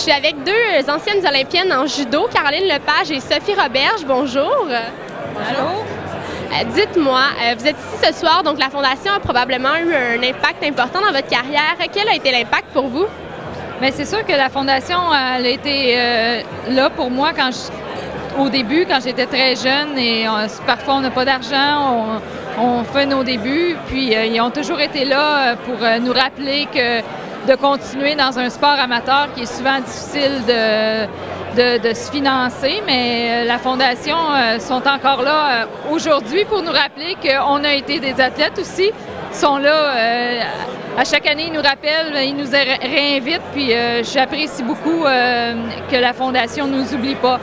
Je suis avec deux anciennes olympiennes en judo, Caroline Lepage et Sophie Roberge. Bonjour. Allô? Dites-moi, vous êtes ici ce soir, donc la Fondation a probablement eu un impact important dans votre carrière. Quel a été l'impact pour vous? Bien, c'est sûr que la Fondation elle a été là pour moi au début, quand j'étais très jeune et parfois on n'a pas d'argent, on fait nos débuts, puis ils ont toujours été là pour nous rappeler que de continuer dans un sport amateur qui est souvent difficile de se financer, mais la Fondation sont encore là aujourd'hui pour nous rappeler qu'on a été des athlètes aussi. Ils sont là, à chaque année, ils nous rappellent, ils nous réinvitent, puis j'apprécie beaucoup que la Fondation ne nous oublie pas.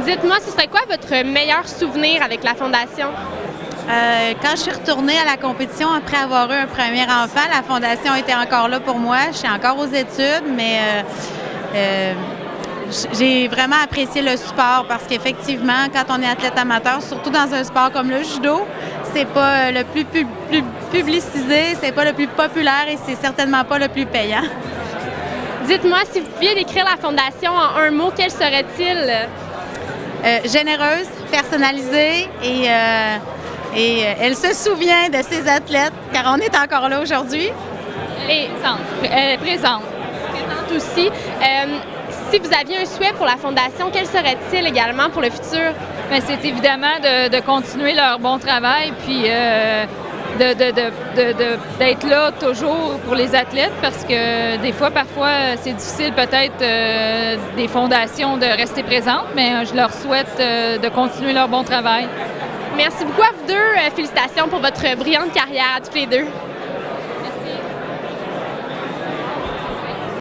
Dites-moi, ce serait quoi votre meilleur souvenir avec la Fondation? Quand je suis retournée à la compétition après avoir eu un premier enfant, la Fondation était encore là pour moi. Je suis encore aux études, mais j'ai vraiment apprécié le sport parce qu'effectivement, quand on est athlète amateur, surtout dans un sport comme le judo, c'est pas le plus publicisé, c'est pas le plus populaire et c'est certainement pas le plus payant. Dites-moi, si vous pouviez décrire la Fondation en un mot, quel serait-il? Généreuse, personnalisée et elle se souvient de ses athlètes car on est encore là aujourd'hui. Et présente. Présente aussi. Si vous aviez un souhait pour la Fondation, quel serait-il également pour le futur? Bien, c'est évidemment de continuer leur bon travail puis d'être là toujours pour les athlètes parce que des fois, parfois, c'est difficile peut-être des fondations de rester présentes, mais je leur souhaite de continuer leur bon travail. Merci beaucoup à vous deux. Félicitations pour votre brillante carrière à toutes les deux.